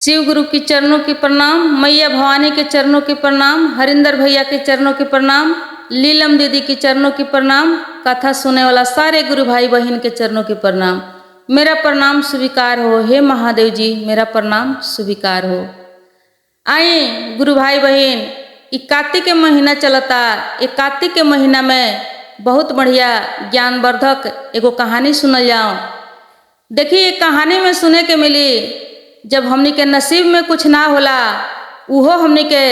शिव गुरु के चरणों की प्रणाम, मैया भवानी के चरणों की प्रणाम, हरिंदर भैया के चरणों की प्रणाम, लीलम दीदी के चरणों की प्रणाम, कथा सुनने वाला सारे गुरु भाई बहन के चरणों की प्रणाम। मेरा प्रणाम स्वीकार हो, हे महादेव जी मेरा प्रणाम स्वीकार हो। आए गुरु भाई बहन, ये कार्तिक के महीना चलता। ये कार्तिक के महीना में बहुत बढ़िया ज्ञानवर्धक एगो कहानी सुनल जाओ। देखिए ये कहानी में सुने के मिली, जब हमनी के नसीब में कुछ ना होला उहो हमनी के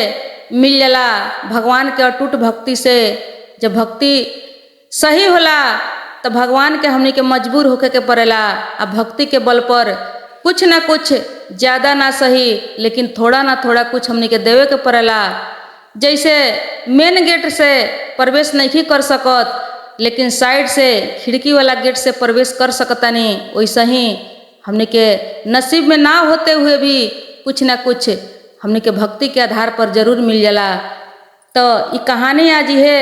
मिल जाला भगवान के अटूट भक्ति से। जब भक्ति सही होला तो भगवान के हमनी के मजबूर होके के पड़ेला। अब भक्ति के बल पर कुछ ना कुछ ज़्यादा ना सही लेकिन थोड़ा ना थोड़ा कुछ हमनी के देवे के पड़ेला। जैसे मेन गेट से प्रवेश नहीं कर सकत लेकिन साइड से खिड़की वाला गेट से प्रवेश कर सकतानी, वैसे ही हमने के नसीब में ना होते हुए भी कुछ ना कुछ हमने के भक्ति के आधार पर जरूर मिल जाला। तो ये कहानी आज है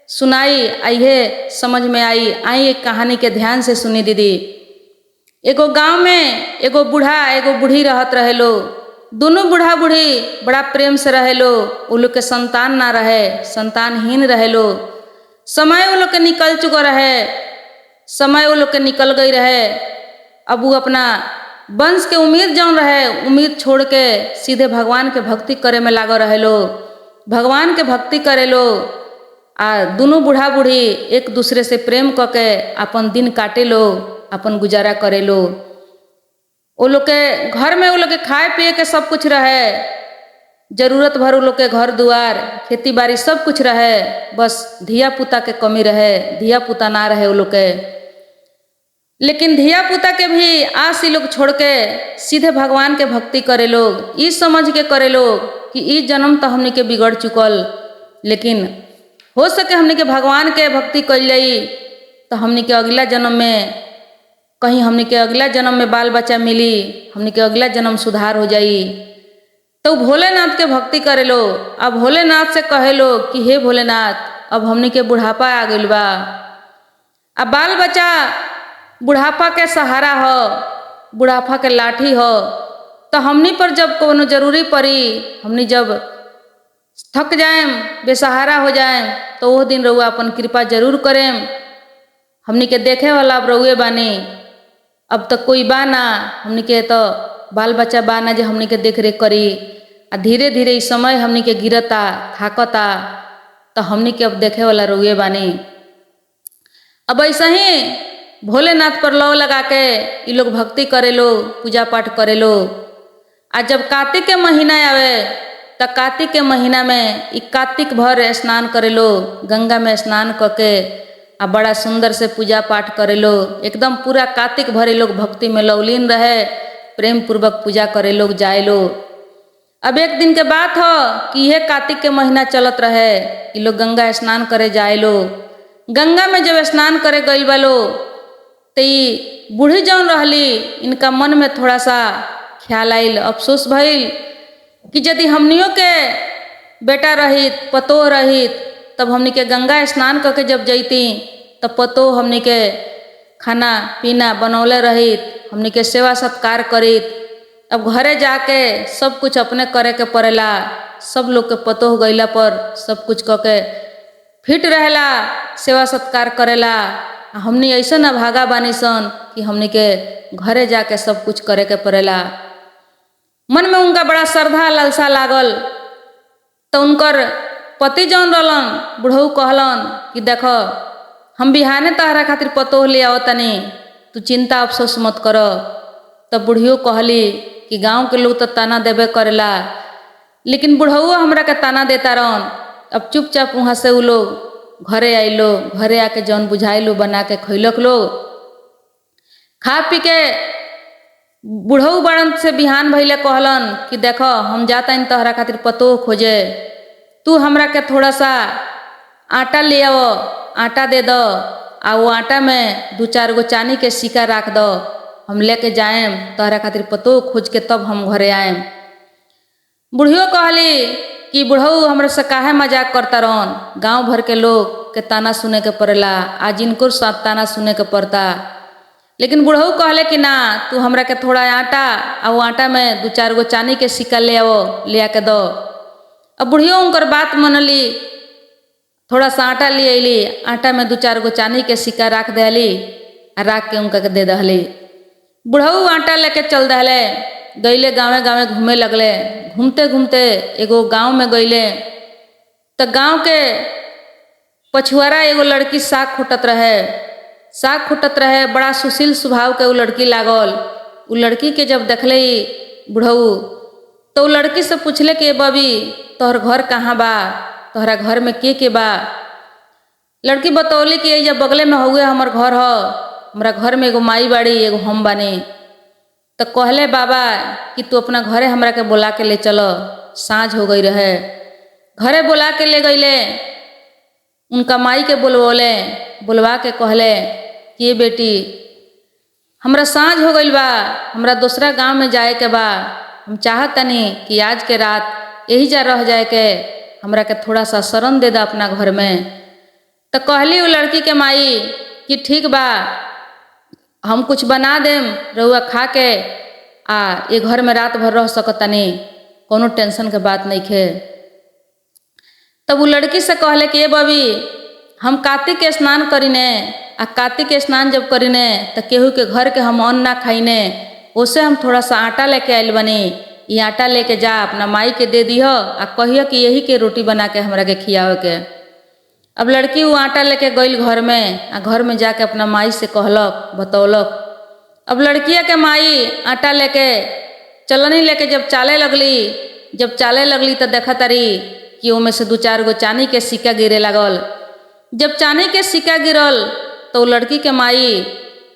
सुनाई आई है, समझ में आई। आई एक कहानी के ध्यान से सुनी दीदी। एगो गांव में एगो बूढ़ा एगो बूढ़ी रहत रहे लो। दोनों बूढ़ा बूढ़ी बड़ा प्रेम से रहे लो। वो लोग के संतान ना रहे, संतानहीन रहे लो। समय वो लोग के निकल चुका रहे, समय वो लोग के निकल गई रहे। अब वो अपना वंश के उम्मीद जौन रहे, उम्मीद छोड़ के सीधे भगवान के भक्ति करे में लागो रहे लो। भगवान के भक्ति करे लो आ दोनों बूढ़ा बूढ़ी एक दूसरे से प्रेम करके अपन दिन काटे लो, अपन गुजारा करे लो। वो लोग के घर में वो लोग के खाए पिए के सब कुछ रहे, जरूरत भर वो लोग के घर दुआर खेती बाड़ी सब कुछ रहे। बस धिया पुता के कमी रहे, धिया पुता ना रहे वो लोग के। लेकिन धिया पुता के भी आस ही लोग छोड़ के सीधे भगवान के भक्ति करे लोग। ई समझ के करे लोग कि ई जन्म तो हमने के बिगड़ चुकल, लेकिन हो सके हमने के भगवान के भक्ति कर जाई तो हमने के अगला जन्म में कहीं हमने के अगला जन्म में बाल बच्चा मिली, हमने के अगला जन्म सुधार हो जाई। तो भोलेनाथ के भक्ति करे लो। अब भोलेनाथ से कहे लो कि हे भोलेनाथ अब हमने के बुढ़ापा आ गइल बा, अब बाल बच्चा बुढ़ापा के सहारा हो, बुढ़ापा के लाठी हो। तो हमनी पर जब कोनो जरूरी पड़ी, हमनी जब थक जाएम बेसहारा हो जाएम तो वो दिन रउआ अपन कृपा जरूर करेम। हमनी के देखे वाला अब रउए बानी, अब तक कोई बाना, हमनी के तो बाल बच्चा बाना जो हमनी के देख रेख करी। आ धीरे धीरे इस समय हमनी के गिरता थाकता तो हमनी के अब देखे वाला रउए बानी। अब ऐसा ही भोलेनाथ पर लौ लगा के ये लोग भक्ति करे लो, पूजा पाठ करे लो। आ जब कार्तिक के महीना आवे तो कार्तिक के महीना में ई कार्तिक भर स्नान करे लो, गंगा में स्नान करके आ बड़ा सुंदर से पूजा पाठ करे लो। एकदम पूरा कार्तिक भर लोग भक्ति में लवलीन रहे, प्रेम पूर्वक पूजा करे लोग जाए लो। अब एक दिन के बात हो कि यह कार्तिक के महीना चलत रहे, ये लोग गंगा स्नान करे जाए लो। गंगा में जब स्नान करे गई वालो तो ये बूढ़ी जौन रहली, इनका मन में थोड़ा सा ख्याल आइल, अफसोस भइल कि यदि हमनियों के बेटा रहित पतोह रहित तब हमनी के गंगा स्नान करके जब जैती तब पतोह हमनी के खाना पीना बनौले रहित, हमनी के सेवा सत्कार करित। अब घरे जाके सब कुछ अपने करे के पड़ेला। सब लोग के पतोह गईला पर सब कुछ करके फिट रहेला, सेवा सत्कार करेला। हमनी ऐसा ना भागा बानी सन कि हमनी के घरे जाके सब कुछ करे के पड़ेला। मन में उनका बड़ा श्रद्धा लालसा लागल। तो उनकर पति जौन रहलन बुढ़ऊ कहलन कि देखो हम बिहाने तहरा खातिर पतोह ले आवतनी, तू चिंता अफसोस मत कर। तब बुढ़ियो कहली कि गांव के लोग तो ताना देबे करेला, लेकिन बुढ़ऊ हमरा के ताना देता रहन। अब चुपचाप वहाँ से उ लोग घरे आइलो, घरे आके जौन बुझाइलो बना के खैलक लो। खा पी के बुढ़ऊ बड़न से बिहान भइले कहलन कि देखो हम जाता इन तहरा खातिर पतोह खोजे, तू हमरा के थोड़ा सा आटा ले आओ, आटा दे दो। आ वो आटा में 2-4 गो चानी के सिक्का रख दो, हम लेके जाएम तहरा खातिर पतोह खोज के तब हम घरे आएम। बुढ़ियो कहली कि बुढ़ऊ हमरा से काहे मजाक करता रहन, गांव भर के लोग के ताना सुने के पड़ेला, आज इनको साथ ताना सुने के पड़ता। लेकिन बुढ़ऊ कहले कि ना, तू हमरा के थोड़ा आटा आ वो आटा में 2-4 गो चानी के सिक्का ले आओ, ले आके दो। अब बुढ़ियो उनकर बात मनली, थोड़ा सा आटा ले अली, आटा में 2-4 गो चानी के सिक्का रख दिली आ रख के उनका के दे दहली। बुढ़ऊ आटा लेके चल दहले, गईले गाँवे गाँवे घूमे लगले। घूमते घूमते एगो गाँव में गईले तो गाँव के पछुआरा एगो लड़की साग खूटत रहे। साग खूटत रहे, बड़ा सुशील स्वभाव के वो लड़की लागल। वो लड़की के जब देखले बुढ़ऊ तो वो लड़की से पूछले कि बबी तोहर घर कहाँ बा, तोहरा घर में के बा। लड़की बतौली कि जब बगले में हुए हमर घर हो, हमरा घर में एगो माई बाड़ी, एगो हम बानी। तो कहले बाबा कि तू अपना घरे हमरा के बुला के ले चलो, साँझ हो गई रहे। घरे बुला के ले गईले, उनका माई के बुलवले, बुलवा के कहले कि ये बेटी हमरा साँझ हो गई बा, हमरा दूसरा गांव में जाए के बा। हम चाहत तनी कि आज के रात यही जा रह जाए के, हमरा के थोड़ा सा शरण दे दा अपना घर में। तो कहली वो लड़की के माई कि ठीक बा, हम कुछ बना देम, रउआ खा के आ ये घर में रात भर रह सकतनी, कोनो टेंशन के बात नहीं खे। तब वो लड़की से कहले कि ये बबी हम कार्तिक के स्नान करीने, आ कार्तिक के स्नान जब करीने तो केहू के घर के हम अन्न ना खाइने, उससे हम थोड़ा सा आटा लेके आयल बनी। ये आटा लेके जा अपना माई के दे दीह आ कहिए कि यही के रोटी बना के हमरा के खियावे के। अब लड़की वो आटा लेके गई घर में, आ घर में जाके अपना माई से कहलक, बतौलक। अब लड़किया के माई आटा लेके चलनी लेके जब चाले लगली तो देखा तारी कि ओमे से 2-4 गो चानी के सिक्का गिरे लागल। जब चानी के सिक्का गिरल तो लड़की के माई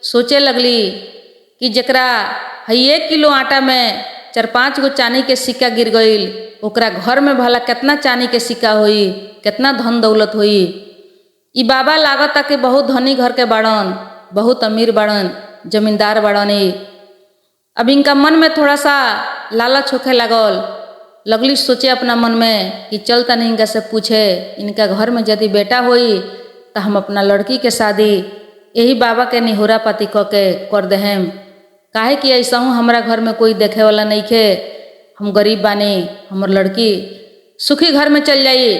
सोचे लगली कि जकरा 1 किलो आटा में 4-5 गो चानी के सिक्का गिर गईल, ओकरा घर में भला कितना चानी के सिक्का होई, कितना धन दौलत होई। ई बाबा लागता कि बहुत धनी घर के बाड़न, बहुत अमीर बाड़न, जमींदार बाड़न। अब इनका मन में थोड़ा सा लालच होखे लगली सोचे अपना मन में कि चल तनी इनका से पूछे, इनका घर में यदि बेटा होई तो हम अपना लड़की के शादी यही बाबा के निहोरा पाती क के कर देहेम। काहे कि ऐसा हूँ हमारा घर में कोई देखे वाला नहीं खे, हम गरीब बानी, हमर लड़की सुखी घर में चल जाई।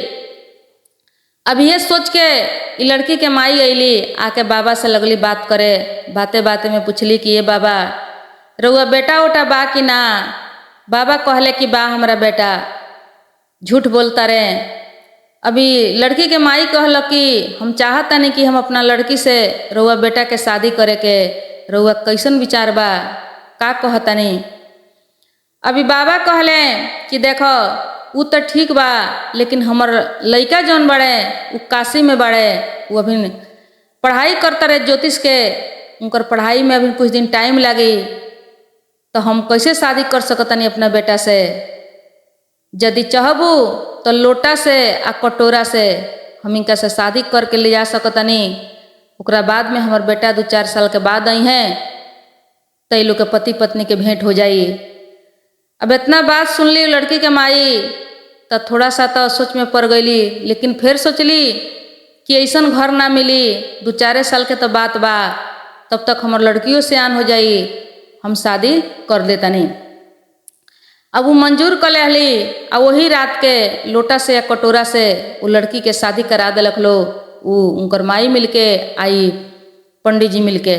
अब ये सोच के ये लड़की के माई अली, आके बाबा से लगली बात करे। बाते बाते में पूछली कि ये बाबा रउआ बेटा उटा बा कि ना। बाबा कहले कि बा हमरा बेटा, झूठ बोलता रे। अभी लड़की के माई कहल कि हम चाहता नहीं कि हम अपना लड़की से रउआ बेटा के शादी करे के, रउआ कैसन विचार बा, का कहता नहीं। अभी बाबा कहले कि देखो वो तो ठीक बा, लेकिन हमर लड़का जौन बड़े वो काशी में बड़े, वो अभी पढ़ाई करता रहे ज्योतिष के, उनकर पढ़ाई में अभी कुछ दिन टाइम लगी, तो हम कैसे शादी कर सकतनी अपना बेटा से। यदि चाहबू तो लोटा से आ कटोरा से हम इनका से शादी करके ले जा सकतनी। ओकरा बाद में हमार बेटा 2-4 साल के बाद आई हैं तो ये लोग के पति पत्नी के भेंट हो जाई। अब इतना बात सुन ली लड़की के माई तो थोड़ा सा तो सोच में पड़ गईली, लेकिन फिर सोचली कि ऐसा घर ना मिली, 2-4 साल के तो बात बा, तब तक हमार लड़कियों से आन हो जाई, हम शादी कर देतनी। अब वो मंजूर कर लेली, आ वही रात के लोटा से या कटोरा से वो लड़की के शादी करा दिलक लो। वो उनकर माई मिलके आई, पंडित जी मिलके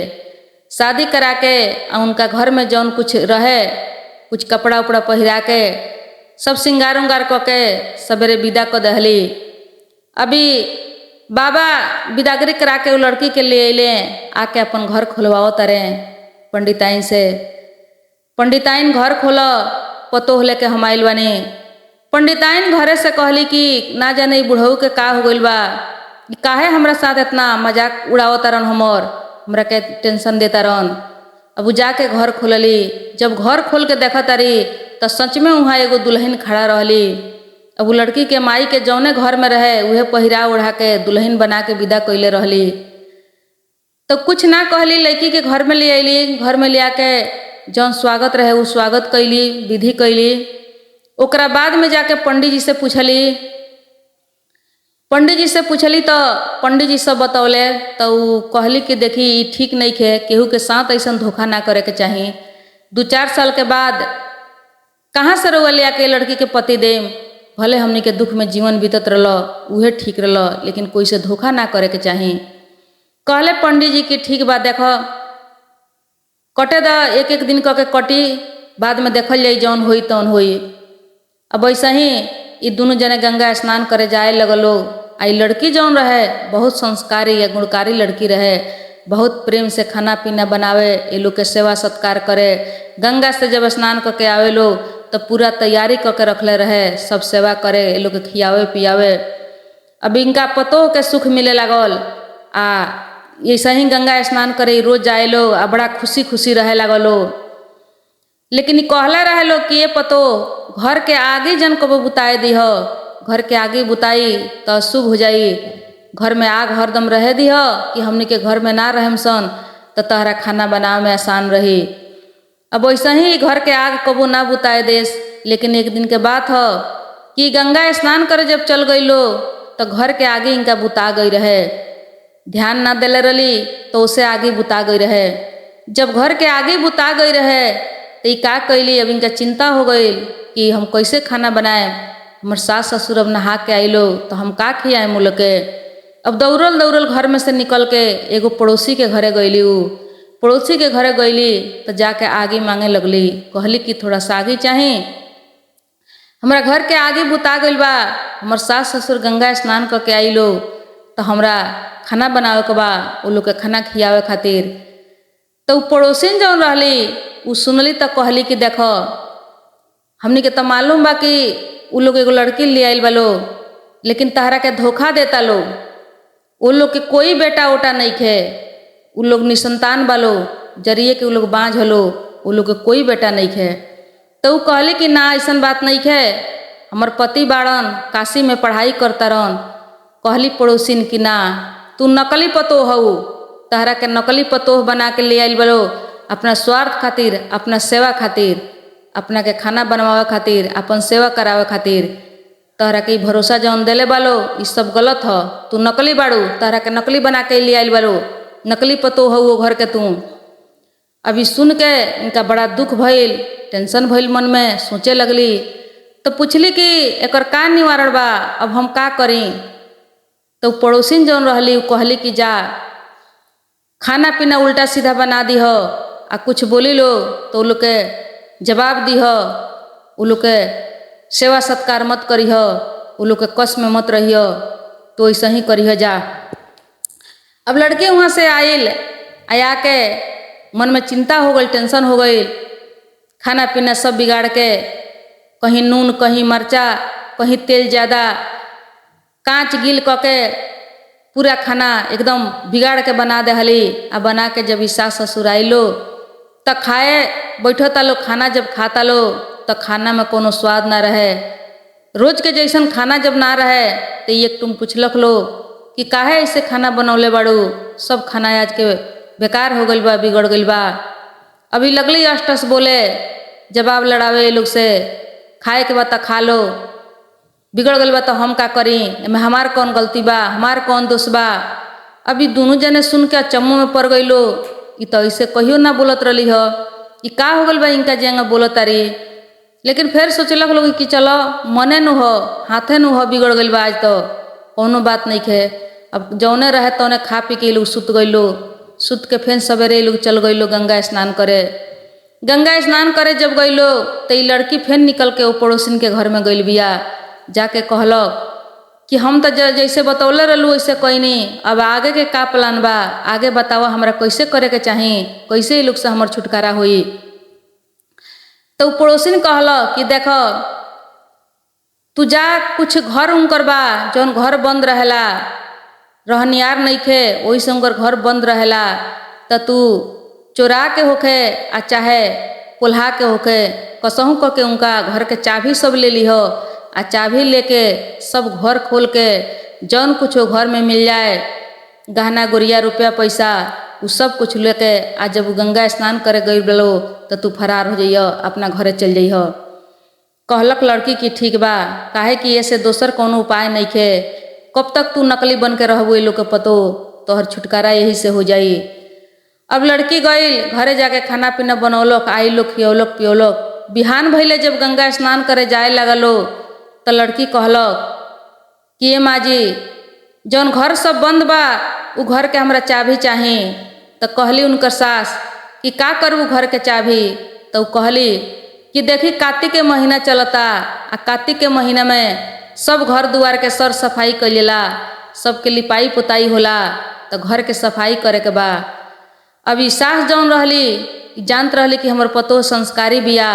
शादी करा के आ उनका घर में जौन कुछ रहे, कुछ कपड़ा उपड़ा पहिरा के सब श्रृंगार उंगार क के सवेरे विदा क दहली। अभी बाबा विदागरी करा के वो लड़की के ले अले, आके अपन घर खुलवाओ तरे पंडिताइन से। पंडिताइन घर खोलो, पतोह लेके हम आइल बानी। पंडिताइन घरे से कहली कि ना जाने बुढ़ऊ के का हो गइल बा, काहे हमरा साथ इतना मजाक उड़ावो तरन, हमरा के टेंशन देता रहन। अब जाके घर खोलली, जब घर खोल के देखा तारी तो सच में वहाँ एगो दुल्हन खड़ा रहली। अब वो लड़की के माई के जौने घर में रहे उहे पहिरा ओढ़ा के दुल्हन बना के विदा कैले रहली। तो कुछ ना कहली, लड़की के घर में ले अली, घर में ले आके जौन स्वागत रहे वो स्वागत कैली, विधि कैली। ओकरा बाद में जाके पंडित जी से पूछली। पंडित जी से पूछली तो पंडित जी सब बतौले तो उ कहली कि देखी ई ठीक नहीं खे, केहू के साथ ऐसा धोखा ना करे के चाही। 2-4 साल के बाद कहाँ से रउआ ले आके लड़की के पति देम, भले हमनी के दुख में जीवन बीतत रहल उहे ठीक रहल, लेकिन कोई से धोखा ना करे के चाही। कहले पंडित जी कि ठीक बा, देखो कटे दा, एक एक दिन कह के कटी, बाद में देखल जाई, जौन होई तौन होई। अब ऐसा ही ये दोनों जने गंगा स्नान करे जाए लगलो। आई लड़की जौन रहे बहुत संस्कारी या गुणकारी लड़की रहे, बहुत प्रेम से खाना पीना बनावे, ये लोग के सेवा सत्कार करे। गंगा से जब स्नान करके आवे लोग तो पूरा तैयारी करके रखले रहे, सब सेवा करे, ये लोग के खियावे पियावे। अब इनका पतो के सुख मिले लागल आ ऐसा ही गंगा स्नान करे रोज जाए लोग आ बड़ा खुशी खुशी रहे लागलो। लेकिन कहले रहे लोग कि ये पतो घर के आगे जन कबो बुताए दीह, घर के आगे बुताई तो अशुभ हो जाई, घर में आग हरदम रहे दीह कि हमनी के घर में ना रहम सन तो तहरा खाना बनावे में आसान रही। अब वैसा ही घर के आग कबो ना बुताए देस। लेकिन एक दिन के बात हो कि गंगा स्नान करे जब चल गई लो तो घर के आगे इनका बुता गई रहे, ध्यान ना देले रही तो उसे आगे बुता गई रहे। जब घर के आगे बुता गई रहे तो ये का कैली, अब इनका चिंता हो गई कि हम कैसे खाना बनाए, हमार सास ससुर अब नहा के आइलो तो हम का खियाए मुल के। अब दौड़ल दौड़ल घर में से निकल के एगो पड़ोसी के घरे गईली। पड़ोसी के घरे गईली तो जाके आगे मांगे लगली, कहली कि थोड़ा सा आगे चाही, हमारा घर के आगे बुता गइल बा, हमार सास ससुर गंगा स्नान करके आइलो तो हमरा खाना बनावे के बा, वो लोग के खाना खियावे खातिर। तो पड़ोसिन जौन रहली उ सुनली तो कहली कि देखो हमनी के तो मालूम बा कि उ लोग एगो लड़की ले आइल बा लोग, लेकिन तहरा के धोखा देता लोग, वो लोग के कोई बेटा ओटा नहीं खे, उ लोग निसंतान बा लोग, जरिए के उ लोग बाँझ हलो, उ लोग के कोई बेटा नहीं खे। तो उ कहली कि ना ऐसा बात नहीं खे, हमार पति बाड़न काशी में पढ़ाई करता रहन। कहली पड़ोसिन कि ना तू नकली पतोह हऊ, तहरा के नकली पतोह बना के ले आइल बलो अपना स्वार्थ खातिर, अपना सेवा खातिर, अपना के खाना बनवावे खातिर, अपन सेवा करावे खातिर। तहरा के भरोसा जौन देले बालो ये सब गलत ह, तू नकली बाड़ू, तहरा के नकली बना के ले आइल बालो, नकली पतोह हऊ वो घर के तू। अभी सुन के इनका बड़ा दुख भइल, टेंशन भइल मन में, सोचे लगली तो पूछली कि एकर का निवारण बा, अब हम का करी। तो पड़ोसिन जौन रहली कहली कि जा खाना पीना उल्टा सीधा बना दी हो आ कुछ बोली लो तो उ लोग के जवाब दी हो, उ लोग के सेवा सत्कार मत करी हो, उ लोग के कस में मत रही हो, तो ऐसा ही करी हो जा। अब लड़के वहाँ से आइल, आया के मन में चिंता हो गई, टेंशन हो गई, खाना पीना सब बिगाड़ के, कहीं नून कहीं मरचा कहीं तेल ज़्यादा, कांच गिल क के पूरा खाना एकदम बिगाड़ के बना दे हली। आ बना के जब सास ससुर आइलो तो खाए बैठो ता लो, खाना जब खाता लो तो खाना में कोनो स्वाद ना रहे, रोज के जैसन खाना जब ना रहे तो एक तुम पूछलक लो कि काहे ऐसे खाना बनौले बाड़ू, सब खाना आज के बेकार हो गइल बा, बिगड़ गइल बा। अभी लगली अष्टस बोले, जवाब लड़ावे लोग से, खाए के बाद तो खा लो, बिगड़ गइल बा तो हम का करी, एमे हमार कौन गलती बा, हमार कौन दोष बा। अभी दोनों जने सुन के चम्मू में पड़ गइलो, ई तो ऐसे कहियो ना बोलत रही हो, ई का हो गइल बा इनका जेंगा बोलत तारी। लेकिन फिर सोचलक लोग कि चलो मने नु हो, हाथे नु हो, बिगड़ गइल बा आज तो कोनो बात नहीं खे। अब जौने रहे तौने खा पी के लोग सुत गइलो, सुत के फिर सवेरे लोग चल गइलो गंगा स्नान करे। गंगा स्नान करे जब गइलो तो ई लड़की फिर निकल के वो पड़ोसिन के घर में गइल बिया, जाके कहलक कि हम तो जैसे बतौले रहलू वैसे कईनी, अब आगे के का प्लान बा, आगे बताओ हमरा कैसे करे के चाही, कैसे ई लोग से हमर छुटकारा हुई। तो पड़ोसिन कहलक कि देखो तू जा, कुछ घर उनकर बा जौन घर बंद रहेला, रहनियार नहीं खे वही से उनकर घर बंद रहेला, तो तू चोरा के होखे आ चाहे पुल्हा के होखे, कसहू क के उनका घर के चाबी सब ले ली हो, आ चाबी लेके सब घर खोल के जौन कुछ घर में मिल जाए, गहना गुड़िया रुपया पैसा, वो सब कुछ लेके आ जब गंगा स्नान करे गई बलो तो तू फरार हो जाइयो, अपना घरे चल जाइयो। कहलक लड़की कि ठीक बा, काहे कि ऐसे दोसर कोनो उपाय नहीं खे, कब तक तू नकली बन के रहबू, ये लोग के पतो तोहर छुटकारा यही से हो जाई। अब लड़की गई घरे जाके खाना पीना बनौलक, आई लोग खियौलक पियौलक। बिहान भइले जब गंगा स्नान करे जाए लगलो तो लड़की कहलक कि ये माँ जी जौन घर सब बंद बा उ घर के हमरा चाबी चाही। तो कहली उनकर सास कि का करू घर के चाबी। तो कहली कि देखी कार्तिक के महीना चलता, आ कार्तिक के महीना में सब घर दुआर के सर सफाई कइलेला, सबके लिपाई पुताई होला, तो घर के सफाई करे के बा। अभी सास जौन रहली जानत रहली कि हमर पतोह संस्कारी बिया,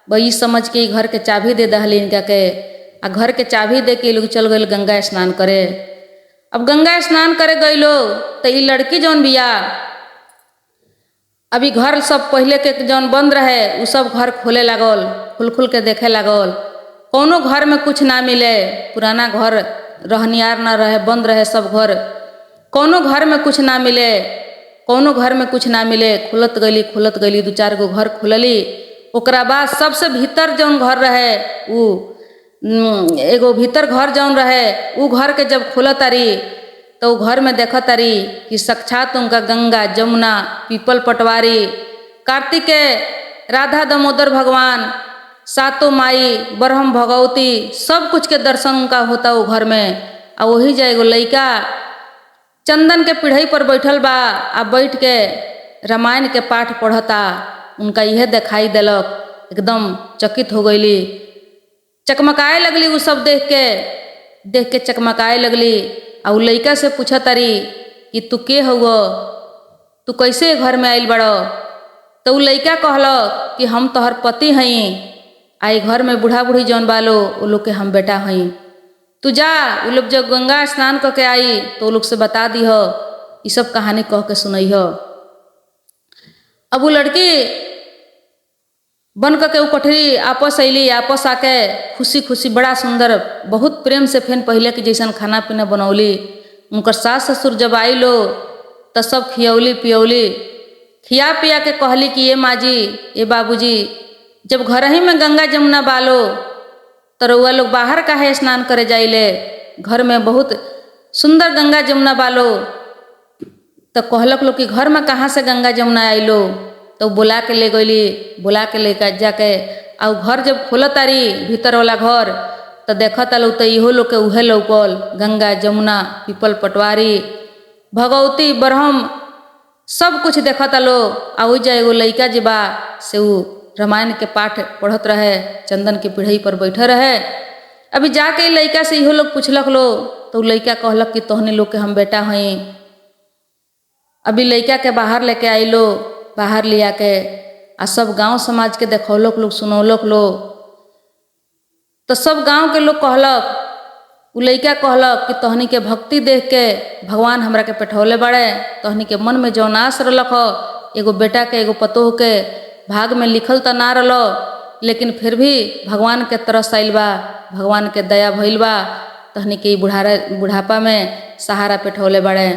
वही समझ के घर के चाबी दे दहली इनका के, आ घर के चाबी दे के लोग चल गए गंगा स्नान करे। अब गंगा स्नान करे गइलो तो ये लड़की जौन बिया अभी घर सब पहले के जौन बंद रहे उ सब घर खोले लागल, खुल के देखे लागल। कोनो घर में कुछ ना मिले, पुराना घर रहनियार ना रहे, बंद रहे सब घर। कोनो घर में कुछ ना मिले, कोनो घर में कुछ ना मिले। खुलत गली 2-4 गो घर खुलली। ओकरा बाद सबसे भीतर जौन घर रहे उ एगो भीतर घर जौन रहे उ घर के जब खोलत तारी तो घर में देखत तारी कि साक्षात उनका गंगा जमुना पीपल पटवारी कार्तिक के राधा दामोदर भगवान सातों माई ब्रह्म भगवती सब कुछ के दर्शन उनका होता वो घर में। आ वही जा एगो लइका चंदन के पीढ़ी पर बैठल बा, आ बैठ के रामायण के पाठ पढ़ता। उनका यह दिखाई दिलक, एकदम चकित हो गईली, चकमकाए लगली। वो सब देख के चकमकाए लगली। आ उ लइका से पूछा तारी कि तू के हुआ, तू कैसे घर में आइल बड़ो। तो उ लइका कहलक कि हम तोहर पति हई, आई घर में बूढ़ा बूढ़ी जौन बालो वो लोग के हम बेटा हई। तू जा, उ लोग जब गंगा स्नान करके आई तो लोग से बता दी हो, ये सब कहानी कह के सुनई हो। अब वो लड़की बन के उ कोठरी आपस अली, आपस आके खुशी बड़ा सुंदर बहुत प्रेम से फेन पहले के जैसन खाना पीना बनौली। उनकर सास ससुर जब आइलो तो सब खियौली पियौली, खिया पिया के कहली कि ये माँ जी ये बाबूजी जब घर ही में गंगा जमुना बालो तो रउआ लोग बाहर काहे स्नान करे जाइले, घर में बहुत सुंदर गंगा जमुना बालो। तो कहलक लोग कि घर में कहाँ से गंगा जमुना आइलो। तो बुला के ले गईली, बुला के लेकर जाके आ घर जब खोलत तारी भीतर वाला घर तो देखत लोग तो इहो लोग के उहे लौकल गंगा जमुना पीपल पटवारी भगवती ब्रह्म सब कुछ देखत लोग। आ जा एगो लइका जी बा से उ रामायण के पाठ पढ़त रहे, चंदन के पीढ़ी पर बैठे रहे। अभी जाके लइका से इहो लोग पूछलक लो तो लइका कहलक कि तोहने लोग के हम बेटा हई। अभी लइका के बाहर लेके आइलो, बाहर लिया के आ सब गांव समाज के देखौलक लोग, सुनौलक लोग। तो सब गांव के लोग कहलक, उ लइका कहलक कि तोहनी के भक्ति देख के भगवान हमरा के पेठौले बड़े, तोहनी के मन में जौन आस रहलक हो एगो बेटा के एगो पतोह के भाग में लिखल तो ना रहलो, लेकिन फिर भी भगवान के तरस आइल बा, भगवान के दया भइल बा, तोहनी के बुढ़ापा में सहारा पेठौले बड़े।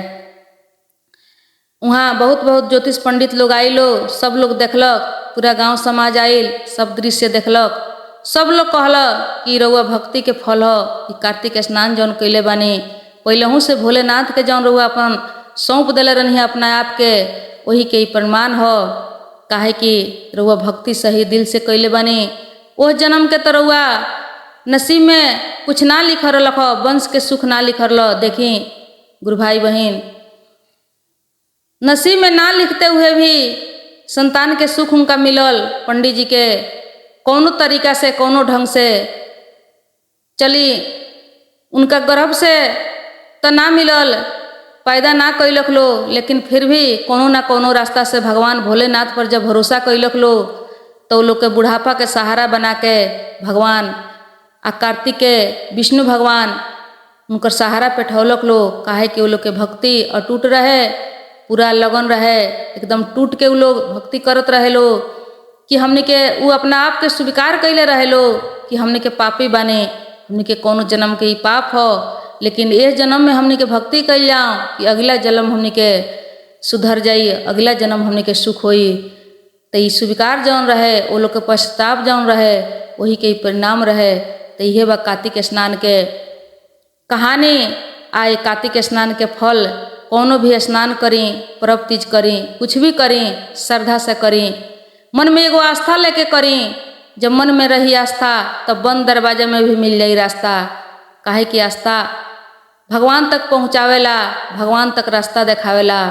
वहाँ बहुत ज्योतिष पंडित लोग आइलो, सब लोग देखलक, पूरा गांव समाज आइल, सब दृश्य देखलक। सब लोग कहलक कि रउआ भक्ति के फल हो, कि कार्तिक स्नान जौन कैले बानी पहलहू से भोलेनाथ के जौन रउआ अपन सौंप दिले रहनी अपना आप के, वही के प्रमाण हो। काहे कि रउआ भक्ति सही दिल से कैले बानी। ओह जन्म के तो रउआ नसीब में कुछ ना लिखल रहलक हो, वंश के सुख ना लिखल रह। देखी गुरु भाई बहन, नसीब में ना लिखते हुए भी संतान के सुख उनका मिलल। पंडित जी के कौनो तरीका से कौनो ढंग से चली, उनका गर्भ से तो ना मिलल, पैदा ना कैलक लो, लेकिन फिर भी कोनो ना कोनो रास्ता से भगवान भोलेनाथ पर जब भरोसा कैलक लो तो लोग के बुढ़ापा के सहारा बना के भगवान आ कार्तिक के विष्णु भगवान उनकर सहारा पे ठौलक लो। काहे कि वो लोग के भक्ति अटूट रहे, पूरा लगन रहे, एकदम टूट के वो लोग भक्ति करत रहे लो, कि हमने के वो अपना आप के स्वीकार कैले रहे लो कि हमने के पापी बाने, हमने के कोनो जन्म के ही पाप हो, लेकिन इस जन्म में हमने के भक्ति कैल जाऊँ कि अगला जन्म हमने के सुधर जाई, अगला जन्म हमने के सुख होई। तो ये स्वीकार जौन रहे, वो लोग के पश्चाताप जौन रहे, वही के परिणाम रहे। तो यह बा कार्तिक स्नान के कहानी आए कार्तिक स्नान के फल कौनो भी स्नान करें, पर्व तीज करें, कुछ भी करें श्रद्धा से करें, मन में एगो आस्था लेके करें। जब मन में रही आस्था तब बंद दरवाजे में भी मिल जाई रास्ता। काहे कि आस्था भगवान तक पहुँचावेला, भगवान तक रास्ता देखावेला।